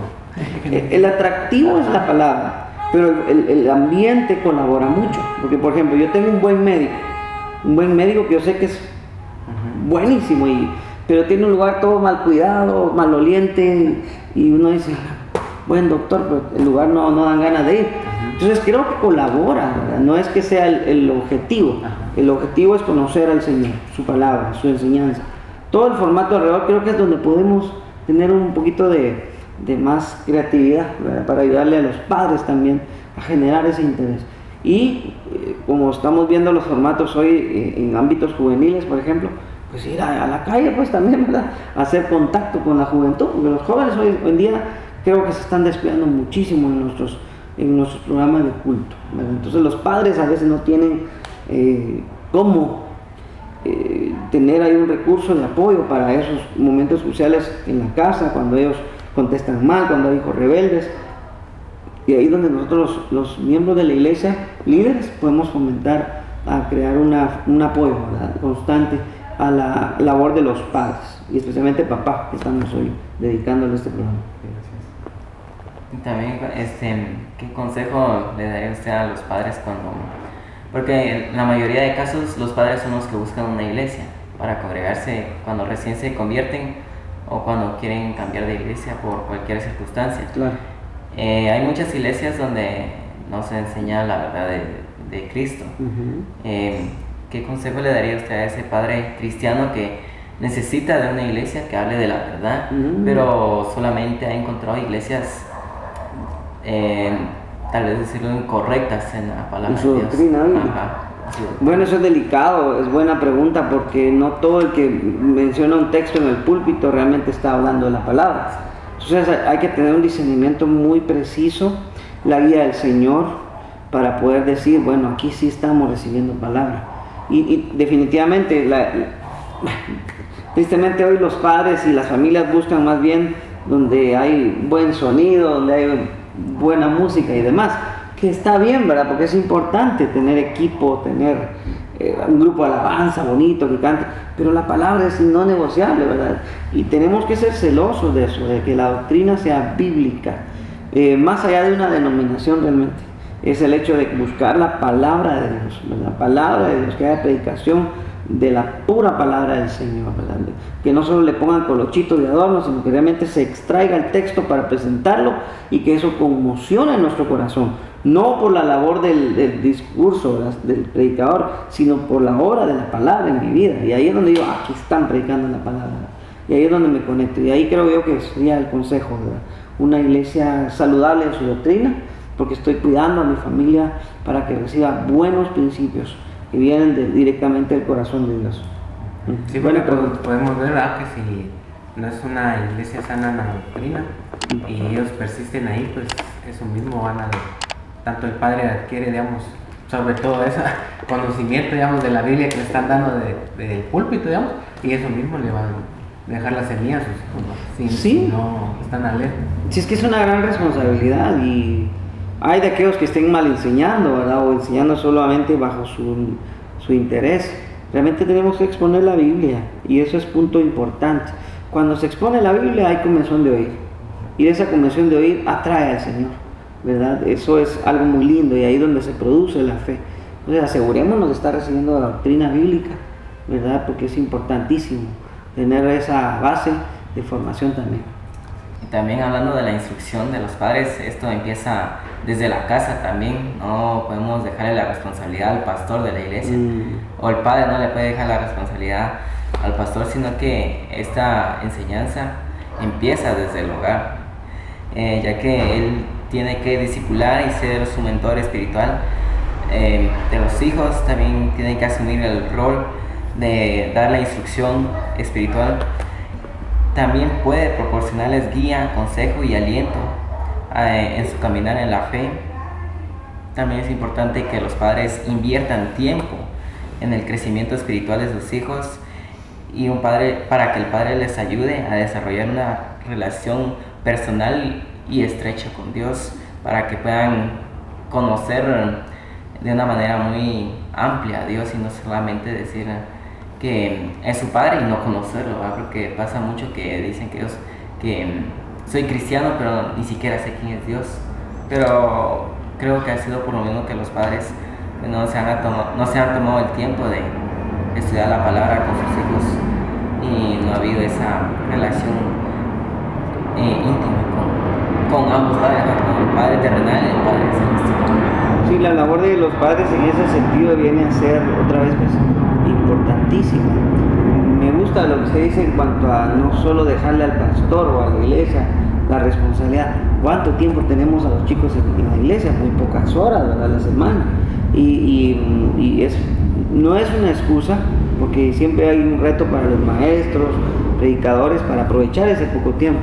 El atractivo es la palabra, pero el ambiente colabora mucho. Porque, por ejemplo, yo tengo un buen médico que yo sé que es buenísimo, pero tiene un lugar todo mal cuidado, maloliente, y uno dice, buen doctor, pero el lugar no dan ganas de ir. Entonces creo que colabora, ¿verdad? No es que sea el objetivo. El objetivo es conocer al Señor, su palabra, su enseñanza. Todo el formato alrededor creo que es donde podemos tener un poquito de más creatividad, ¿verdad? Para ayudarle a los padres también a generar ese interés. Y como estamos viendo los formatos hoy en ámbitos juveniles, por ejemplo, pues ir a la calle, pues también, ¿verdad? Hacer contacto con la juventud, porque los jóvenes hoy en día creo que se están descuidando muchísimo en nuestros programas de culto, ¿verdad? Entonces los padres a veces no tienen cómo tener ahí un recurso de apoyo para esos momentos cruciales en la casa, cuando ellos contestan mal, cuando hay hijos rebeldes. Y ahí donde nosotros los miembros de la iglesia, líderes, podemos fomentar a crear un apoyo, ¿verdad?, constante a la labor de los padres, y especialmente papá, que estamos hoy dedicándole a este programa. Y también, ¿qué consejo le daría usted a los padres porque en la mayoría de casos los padres son los que buscan una iglesia para congregarse cuando recién se convierten o cuando quieren cambiar de iglesia por cualquier circunstancia? Claro. Hay muchas iglesias donde no se enseña la verdad de Cristo. ¿Qué consejo le daría usted a ese padre cristiano que necesita de una iglesia que hable de la verdad, pero solamente ha encontrado iglesias tal vez decirlo incorrectas en la palabra de Dios? Doctrina, bueno, eso es delicado, es buena pregunta, porque no todo el que menciona un texto en el púlpito realmente está hablando de la palabra. Entonces hay que tener un discernimiento muy preciso, la guía del Señor, para poder decir, bueno, aquí sí estamos recibiendo palabra. Y definitivamente, tristemente hoy los padres y las familias buscan más bien donde hay buen sonido, donde hay buena música y demás, que está bien, ¿verdad? Porque es importante tener equipo, tener un grupo de alabanza bonito que cante, pero la palabra es no negociable, ¿verdad? Y tenemos que ser celosos de eso, de que la doctrina sea bíblica, más allá de una denominación realmente. Es el hecho de buscar la palabra de Dios, ¿verdad? La palabra de Dios, que haya predicación de la pura palabra del Señor, ¿verdad? Que no solo le pongan colochitos de adorno, sino que realmente se extraiga el texto para presentarlo y que eso conmocione nuestro corazón, no por la labor del discurso, ¿verdad?, del predicador, sino por la obra de la palabra en mi vida. Y ahí es donde digo, aquí están predicando la palabra, ¿verdad? Y ahí es donde me conecto, y ahí creo yo que sería el consejo, ¿verdad? Una iglesia saludable en su doctrina, porque estoy cuidando a mi familia para que reciba buenos principios que vienen directamente del corazón de Dios. Sí, bueno, podemos ver, ¿verdad?, que si no es una iglesia sana en la doctrina y ellos persisten ahí, pues eso mismo tanto el padre adquiere, digamos, sobre todo ese conocimiento, digamos, de la Biblia que le están dando del púlpito, digamos, y eso mismo le van a dejar la semilla a sus hijos, ¿no? Si no están alerta. Sí, es que es una gran responsabilidad, y hay de aquellos que estén mal enseñando, ¿verdad?, o enseñando solamente bajo su interés. Realmente tenemos que exponer la Biblia, y eso es punto importante. Cuando se expone la Biblia hay convención de oír, y esa convención de oír atrae al Señor, ¿verdad? Eso es algo muy lindo, y ahí es donde se produce la fe. Entonces asegurémonos de estar recibiendo la doctrina bíblica, ¿verdad? Porque es importantísimo tener esa base de formación también. Y también hablando de la instrucción de los padres, esto empieza desde la casa también. No podemos dejarle la responsabilidad al pastor de la iglesia, o el padre no le puede dejar la responsabilidad al pastor, sino que esta enseñanza empieza desde el hogar, ya que él tiene que discipular y ser su mentor espiritual de los hijos. También tiene que asumir el rol de dar la instrucción espiritual. También puede proporcionarles guía, consejo y aliento en su caminar en la fe. También es importante que los padres inviertan tiempo en el crecimiento espiritual de sus hijos, y para que el padre les ayude a desarrollar una relación personal y estrecha con Dios, para que puedan conocer de una manera muy amplia a Dios, y no solamente decir que es su padre y no conocerlo, ¿verdad? Porque pasa mucho que dicen que soy cristiano, pero ni siquiera sé quién es Dios. Pero creo que ha sido por lo menos que los padres no se han tomado el tiempo de estudiar la palabra con sus hijos, y no ha habido esa relación íntima con ambos padres, con el Padre terrenal y el Padre celestial. Sí, la labor de los padres en ese sentido viene a ser otra vez pues importantísima. Me gusta lo que usted dice en cuanto a no solo dejarle al pastor o a la iglesia la responsabilidad. ¿Cuánto tiempo tenemos a los chicos en la iglesia? Muy pocas horas, ¿verdad?, a la semana. Y no es una excusa, porque siempre hay un reto para los maestros, predicadores, para aprovechar ese poco tiempo.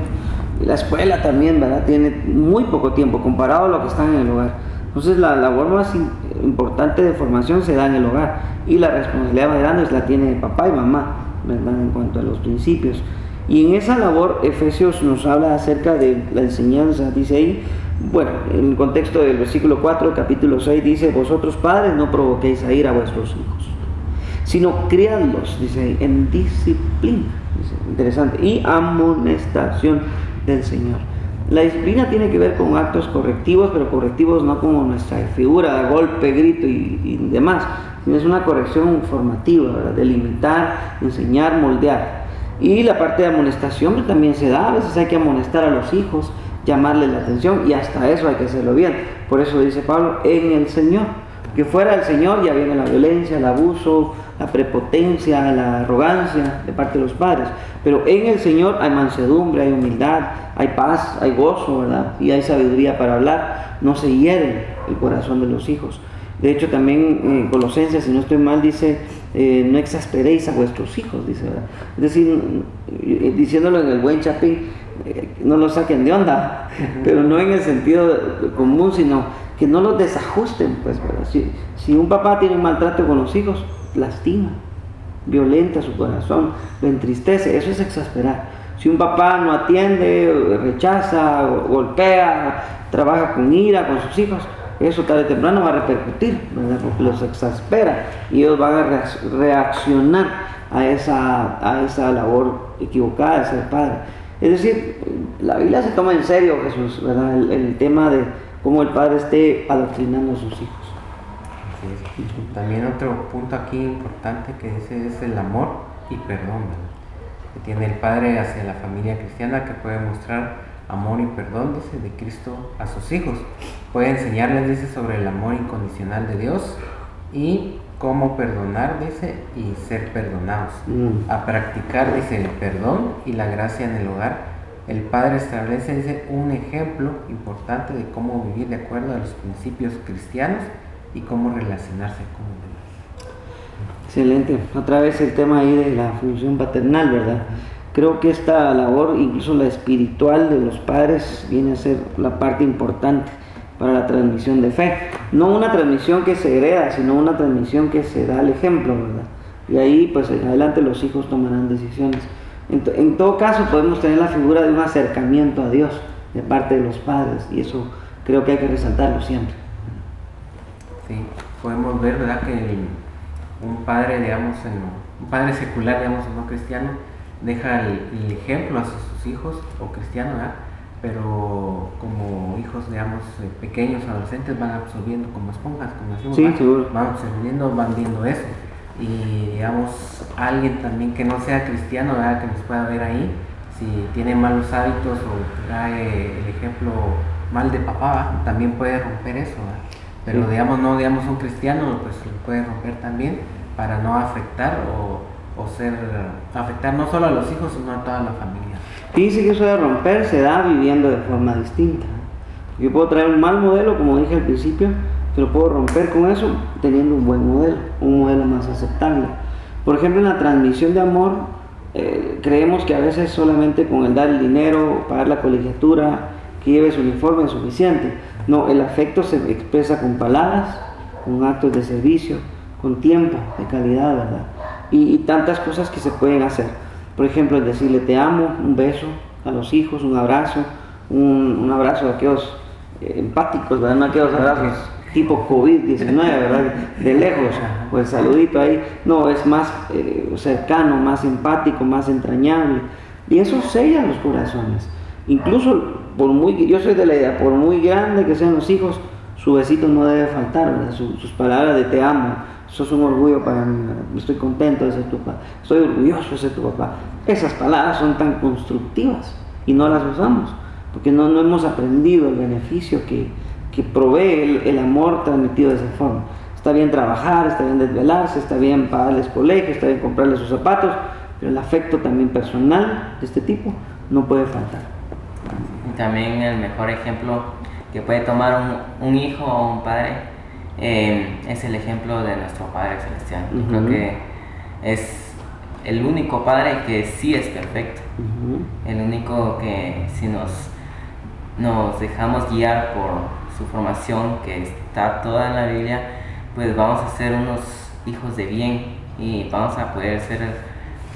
La escuela también, ¿verdad?, tiene muy poco tiempo comparado a lo que están en el hogar. Entonces la labor más importante de formación se da en el hogar, y la responsabilidad más grande la tiene papá y mamá, ¿verdad?, en cuanto a los principios. Y en esa labor Efesios nos habla acerca de la enseñanza. Dice ahí, bueno, en el contexto del versículo 4, capítulo 6, dice: vosotros padres no provoquéis a ira a vuestros hijos, sino criadlos, dice ahí, en disciplina, dice, interesante, y amonestación del Señor. La disciplina tiene que ver con actos correctivos, pero correctivos no como nuestra figura, golpe, grito y demás, sino es una corrección formativa, ¿verdad?, de limitar, enseñar, moldear. Y la parte de amonestación también se da. A veces hay que amonestar a los hijos, llamarles la atención, y hasta eso hay que hacerlo bien. Por eso dice Pablo, en el Señor. Que fuera del Señor ya viene la violencia, el abuso, la prepotencia, la arrogancia de parte de los padres. Pero en el Señor hay mansedumbre, hay humildad, hay paz, hay gozo, ¿verdad?, y hay sabiduría para hablar. No se hiere el corazón de los hijos. De hecho, también Colosenses, si no estoy mal, dice: no exasperéis a vuestros hijos, dice, ¿verdad? Es decir, diciéndolo en el buen chapín, no lo saquen de onda, pero no en el sentido común, sino que no los desajusten, pues, ¿verdad? Si un papá tiene un maltrato con los hijos, lastima, violenta su corazón, lo entristece, eso es exasperar. Si un papá no atiende, rechaza, golpea, trabaja con ira con sus hijos, eso tarde o temprano va a repercutir, ¿verdad? Porque los exaspera y ellos van a reaccionar a esa labor equivocada de ser padre. Es decir, la Biblia se toma en serio, Jesús, ¿verdad? El tema de cómo el padre esté adoctrinando a sus hijos. Así es. También otro punto aquí importante que dice es el amor y perdón, ¿verdad? Que tiene el padre hacia la familia cristiana, que puede mostrar amor y perdón, dice, de Cristo a sus hijos. Puede enseñarles, dice, sobre el amor incondicional de Dios y cómo perdonar, dice, y ser perdonados. A practicar, dice, el perdón y la gracia en el hogar. El padre establece, dice, un ejemplo importante de cómo vivir de acuerdo a los principios cristianos y cómo relacionarse con los demás. Excelente. Otra vez el tema ahí de la función paternal, ¿verdad? Creo que esta labor, incluso la espiritual de los padres, viene a ser la parte importante para la transmisión de fe. No una transmisión que se hereda, sino una transmisión que se da el ejemplo, ¿verdad? Y ahí, pues, en adelante los hijos tomarán decisiones. En todo caso, podemos tener la figura de un acercamiento a Dios de parte de los padres, y eso creo que hay que resaltarlo siempre. Sí, podemos ver, ¿verdad?, que un padre, digamos, un padre secular, digamos, no cristiano, deja el ejemplo a sus hijos, o cristianos, ¿verdad? Pero como hijos, digamos, pequeños, adolescentes, van absorbiendo como esponjas, como decimos, sí, van absorbiendo, van viendo eso. Y digamos, alguien también que no sea cristiano, ¿verdad?, que nos pueda ver ahí, si tiene malos hábitos o trae el ejemplo mal de papá, ¿verdad?, también puede romper eso, ¿verdad? Pero sí, digamos, no digamos un cristiano, pues lo puede romper también para no afectar afectar no solo a los hijos, sino a toda la familia. Dice que eso de romper se da viviendo de forma distinta. Yo puedo traer un mal modelo, como dije al principio, pero puedo romper con eso teniendo un buen modelo, un modelo más aceptable. Por ejemplo, en la transmisión de amor, creemos que a veces solamente con el dar el dinero, pagar la colegiatura, que lleve su uniforme es suficiente. No, el afecto se expresa con palabras, con actos de servicio, con tiempo de calidad, ¿verdad? Y tantas cosas que se pueden hacer. Por ejemplo, decirle te amo, un beso a los hijos, un abrazo, un abrazo de aquellos empáticos, ¿verdad? No aquellos abrazos tipo COVID-19, ¿verdad? De lejos, o el saludito ahí. No, es más cercano, más empático, más entrañable. Y eso sella los corazones. Incluso, yo soy de la idea, por muy grande que sean los hijos, su besito no debe faltar, ¿verdad? Sus palabras de te amo. Eso es un orgullo para mí, ¿verdad? Estoy contento de ser tu papá, estoy orgulloso de ser tu papá. Esas palabras son tan constructivas y no las usamos, porque no hemos aprendido el beneficio que provee el amor transmitido de esa forma. Está bien trabajar, está bien desvelarse, está bien pagarles colegio, está bien comprarles sus zapatos, pero el afecto también personal de este tipo no puede faltar. Y también el mejor ejemplo que puede tomar un hijo o un padre es el ejemplo de nuestro Padre Celestial. Creo que es el único Padre que sí es perfecto, el único que si nos dejamos guiar por su formación, que está toda en la Biblia, pues vamos a ser unos hijos de bien y vamos a poder ser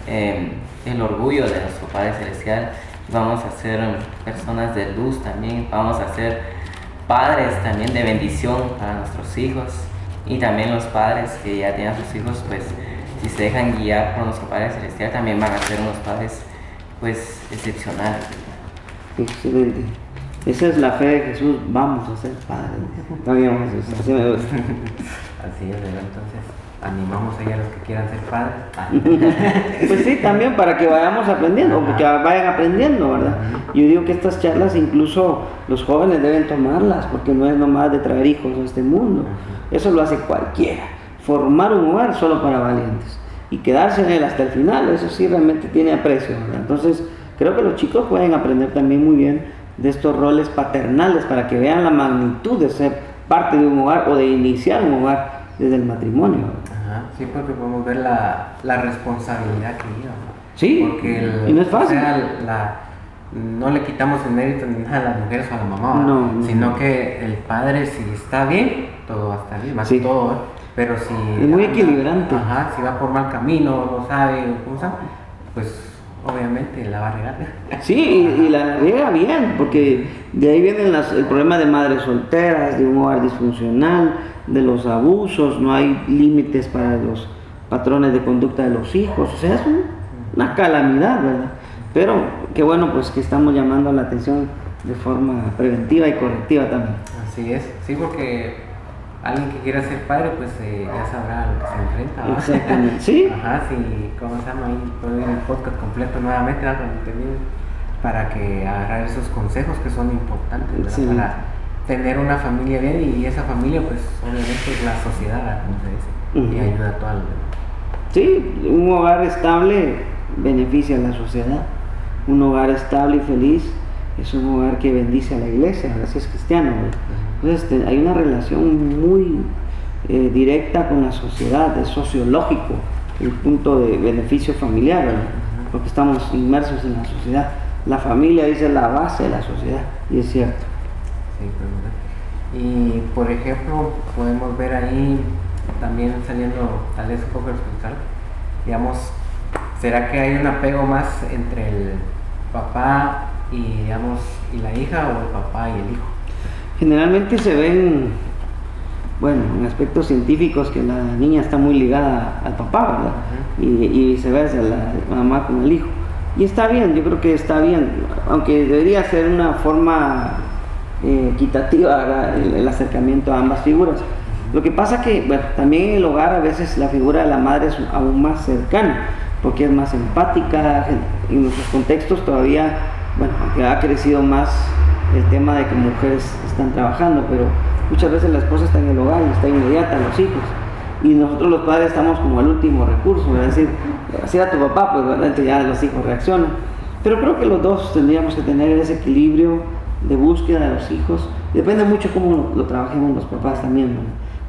el orgullo de nuestro Padre Celestial, vamos a ser personas de luz también, vamos a ser padres también de bendición para nuestros hijos. Y también los padres que ya tienen a sus hijos, pues si se dejan guiar por nuestro Padre Celestial, también van a ser unos padres pues excepcionales. Excelente. Esa es la fe de Jesús, vamos a ser padres. También Jesús, así me gusta. Así es, ¿verdad? Entonces animamos a los que quieran ser padres. Pues sí, también para que vayamos aprendiendo, o que vayan aprendiendo, ¿verdad? Yo digo que estas charlas incluso los jóvenes deben tomarlas, porque no es nomás de traer hijos a este mundo. Eso lo hace cualquiera. Formar un hogar solo para valientes y quedarse en él hasta el final, eso sí realmente tiene aprecio, ¿verdad? Entonces creo que los chicos pueden aprender también muy bien de estos roles paternales para que vean la magnitud de ser parte de un hogar o de iniciar un hogar desde el matrimonio, ¿verdad? Sí, porque podemos ver la responsabilidad que lleva, ¿no? Sí, porque y no es fácil. O sea, no le quitamos el mérito ni nada a las mujeres o a la mamá, no, sino que el padre, si está bien, todo va a estar bien, más que todo, pero si... Es muy equilibrante. Si va por mal camino, no sabe, pues obviamente la va a regar. Sí, y la riega bien, porque de ahí viene el problema de madres solteras, de un hogar disfuncional, de los abusos, no hay límites para los patrones de conducta de los hijos, o sea, es una calamidad, ¿verdad? Pero qué bueno pues que estamos llamando la atención de forma preventiva y correctiva también. Así es, sí, porque alguien que quiera ser padre, pues ya sabrá a lo que se enfrenta, ¿no? Exactamente, sí. Ajá, sí, ¿cómo se llama? Ahí puede ver el podcast completo nuevamente, ¿no? Cuando termine, para que agarrar esos consejos que son importantes, ¿verdad? Sí. Para tener una familia bien, y esa familia, pues obviamente es la sociedad, ¿verdad? Como se dice, y ayuda a todos los demás. Sí, un hogar estable beneficia a la sociedad. Un hogar estable y feliz es un hogar que bendice a la iglesia, ¿verdad? Si es cristiano, ¿verdad? Entonces hay una relación muy directa con la sociedad, es sociológico el punto de beneficio familiar, ¿verdad? Porque estamos inmersos en la sociedad. La familia dice la base de la sociedad, y es cierto. Sí, pues, y por ejemplo, podemos ver ahí también saliendo tal vez un poco responsable, digamos, ¿será que hay un apego más entre el papá y, digamos, y la hija, o el papá y el hijo? Generalmente se ven, bueno, en aspectos científicos, que la niña está muy ligada al papá, ¿verdad? Y viceversa, la mamá con el hijo. Y está bien, yo creo que está bien, aunque debería ser una forma equitativa el acercamiento a ambas figuras. Lo que pasa que, bueno, también en el hogar a veces la figura de la madre es aún más cercana, porque es más empática. En nuestros contextos todavía, bueno, aunque ha crecido más el tema de que mujeres están trabajando, pero muchas veces la esposa está en el hogar y está inmediata a los hijos, y nosotros los padres estamos como el último recurso, es decir, así a tu papá, pues ¿verdad? Entonces ya los hijos reaccionan. Pero creo que los dos tendríamos que tener ese equilibrio de búsqueda de los hijos. Depende mucho cómo lo trabajemos los papás también, ¿no?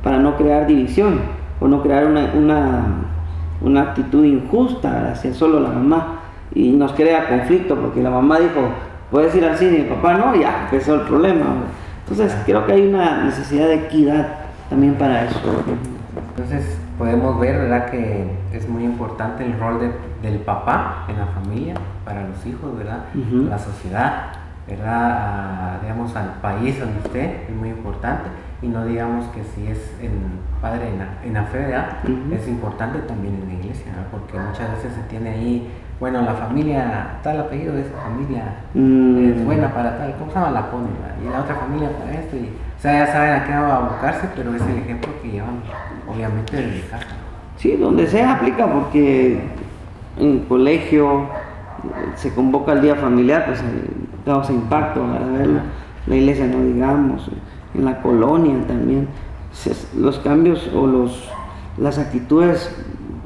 Para no crear división o no crear una actitud injusta hacia solo la mamá, y nos crea conflicto porque la mamá dijo puedes ir al cine y el papá no, ya empezó el problema. Entonces creo que hay una necesidad de equidad también para eso. Entonces podemos ver, ¿verdad?, que es muy importante el rol del papá en la familia, para los hijos, ¿verdad? La sociedad, ¿verdad? Digamos, al país donde esté, es muy importante. Y no digamos que si es el padre en la fe, ¿verdad? Es importante también en la iglesia, ¿verdad? Porque muchas veces se tiene ahí, bueno, la familia, tal apellido de esa familia es buena para tal, ¿cómo se llama? La pone, ¿verdad? Y la otra familia para esto, y, o sea, ya saben a qué va a abocarse, pero es el ejemplo que llevan, obviamente, desde casa. Sí, donde sea aplica, porque en el colegio se convoca el día familiar, pues causa impacto, ¿verdad? La iglesia no digamos, en la colonia también. Los cambios o las actitudes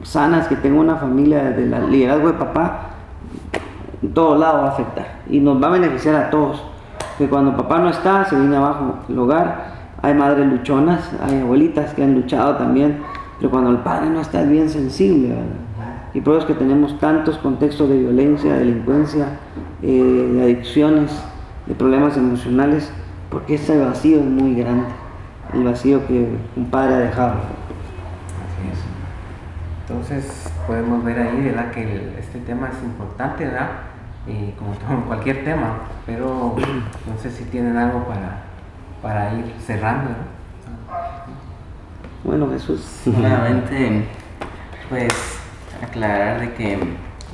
sanas que tenga una familia desde el liderazgo de papá, en todo lado va a afectar y nos va a beneficiar a todos. Que cuando papá no está, se viene abajo el hogar. Hay madres luchonas, hay abuelitas que han luchado también, pero cuando el padre no está, es bien sensible, ¿verdad? Y por eso es que tenemos tantos contextos de violencia, de delincuencia, de adicciones, de problemas emocionales, porque ese vacío es muy grande, el vacío que un padre ha dejado. Así es. Entonces podemos ver ahí, ¿verdad?, que este tema es importante, ¿verdad? Y como cualquier tema, pero no sé si tienen algo para ir cerrando, ¿no? Bueno, Jesús. Nuevamente, pues aclarar de que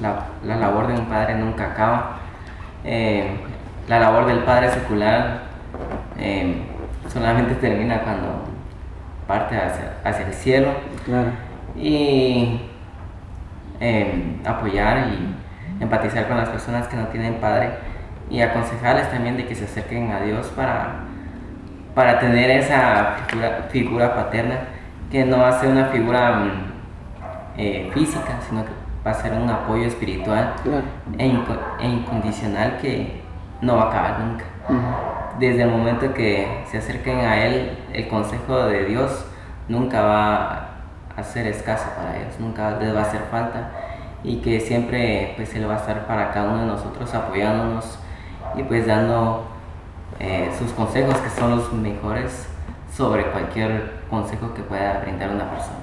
la labor de un padre nunca acaba. La labor del padre secular solamente termina cuando parte hacia el cielo. Claro. Y apoyar y empatizar con las personas que no tienen padre, y aconsejarles también de que se acerquen a Dios para tener esa figura paterna, que no va a ser una figura física, sino que va a ser un apoyo espiritual, Claro. e incondicional, que no va a acabar nunca. Desde el momento que se acerquen a Él, el consejo de Dios nunca va a ser escaso para ellos, nunca les va a hacer falta, y que siempre pues Él va a estar para cada uno de nosotros, apoyándonos y pues dando sus consejos, que son los mejores sobre cualquier consejo que pueda brindar una persona.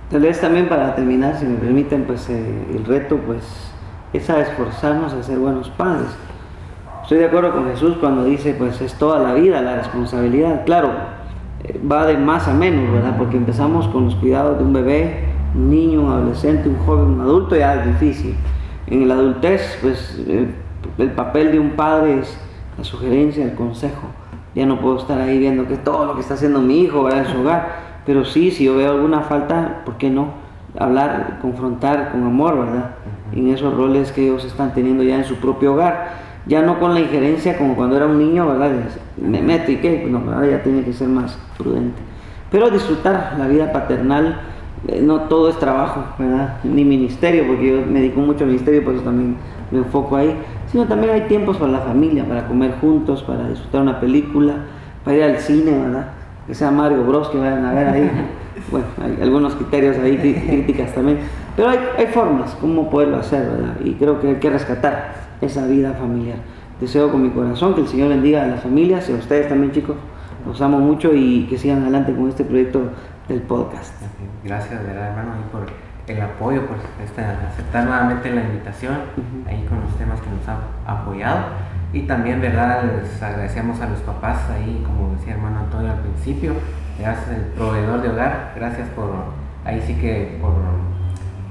Tal vez también para terminar, si me permiten, pues el reto pues es a esforzarnos a ser buenos padres. Estoy de acuerdo con Jesús cuando dice, pues es toda la vida la responsabilidad. Claro, va de más a menos, ¿verdad? Porque empezamos con los cuidados de un bebé, un niño, un adolescente, un joven, un adulto, ya es difícil. En la adultez, pues el papel de un padre es la sugerencia, el consejo. Ya no puedo estar ahí viendo que todo lo que está haciendo mi hijo, ¿verdad?, en su hogar. Pero sí, si yo veo alguna falta, ¿por qué no? Hablar, confrontar con amor, ¿verdad? En esos roles que ellos están teniendo ya en su propio hogar. Ya no con la injerencia como cuando era un niño, ¿verdad? Me meto y qué, no, ahora ya tiene que ser más prudente. Pero disfrutar la vida paternal, no todo es trabajo, ¿verdad? Ni ministerio, porque yo me dedico mucho al ministerio, por eso también me enfoco ahí. Sino también hay tiempos para la familia, para comer juntos, para disfrutar una película, para ir al cine, ¿verdad? Que sea Mario Bros, que vayan a ver ahí. Bueno, hay algunos criterios ahí, críticas también. Pero hay formas como poderlo hacer, ¿verdad? Y creo que hay que rescatar esa vida familiar. Deseo con mi corazón que el Señor bendiga a las familias y a ustedes también, chicos. Los amo mucho y que sigan adelante con este proyecto del podcast. Gracias, ¿verdad, hermano, ahí por el apoyo, por aceptar nuevamente la invitación, ahí con los temas que nos han apoyado. Y también, ¿verdad?, les agradecemos a los papás ahí, como decía hermano Antonio al principio, gracias al proveedor de hogar, gracias por, ahí sí que por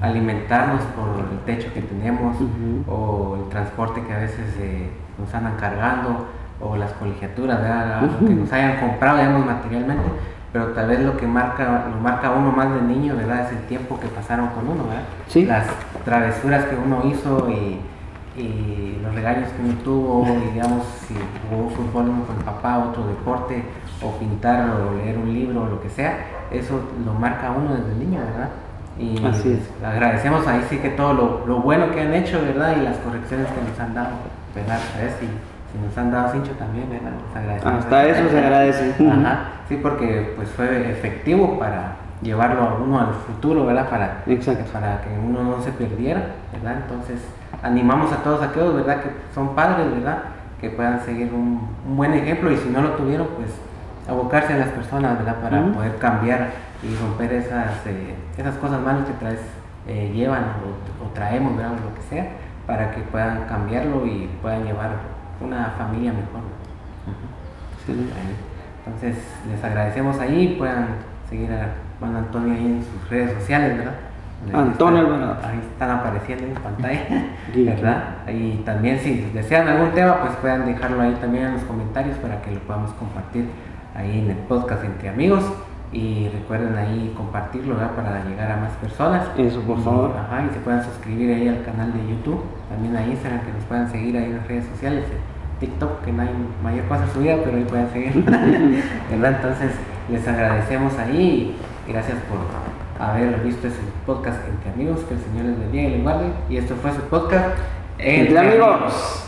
alimentarnos, por el techo que tenemos, o el transporte que a veces nos andan cargando, o las colegiaturas, ¿verdad?, lo que nos hayan comprado, digamos, materialmente, pero tal vez lo que marca uno más de niño, ¿verdad?, es el tiempo que pasaron con uno, ¿verdad? Sí. Las travesuras que uno hizo y los regaños que uno tuvo, y digamos, si jugó fútbol uno con el papá, otro deporte, o pintar, o leer un libro, o lo que sea, eso lo marca uno desde niño, ¿verdad? Y así es. Agradecemos ahí sí que todo lo bueno que han hecho, ¿verdad? Y las correcciones que nos han dado, ¿verdad? A ver si nos han dado cincho también, ¿verdad? Les agradecemos. Hasta eso se agradece. Ajá, sí, porque pues fue efectivo para llevarlo a uno al futuro, ¿verdad? Para que uno no se perdiera, ¿verdad? Entonces animamos a todos aquellos, ¿verdad?, que son padres, ¿verdad?, que puedan seguir un buen ejemplo, y si no lo tuvieron, pues abocarse a las personas, ¿verdad?, para poder cambiar y romper esas cosas malas que llevan o traemos, ¿verdad?, o lo que sea, para que puedan cambiarlo y puedan llevar una familia mejor. Sí. Entonces les agradecemos ahí, puedan seguir a Juan Antonio ahí en sus redes sociales, ¿verdad? Antonio Alvarado. Ahí están apareciendo en pantalla, ¿verdad? Y también si desean algún tema, pues puedan dejarlo ahí también en los comentarios para que lo podamos compartir ahí en el podcast entre amigos. Y recuerden ahí compartirlo, ¿verdad?, para llegar a más personas. Eso, por favor. Ajá, y se puedan suscribir ahí al canal de YouTube, también a Instagram, que nos puedan seguir ahí en las redes sociales, TikTok, que no hay mayor cosa subida, pero ahí pueden seguir, ¿verdad? Entonces les agradecemos ahí y gracias por haber visto ese podcast entre amigos, que el Señor les bendiga y les guarde. Y esto fue su podcast Entre amigos.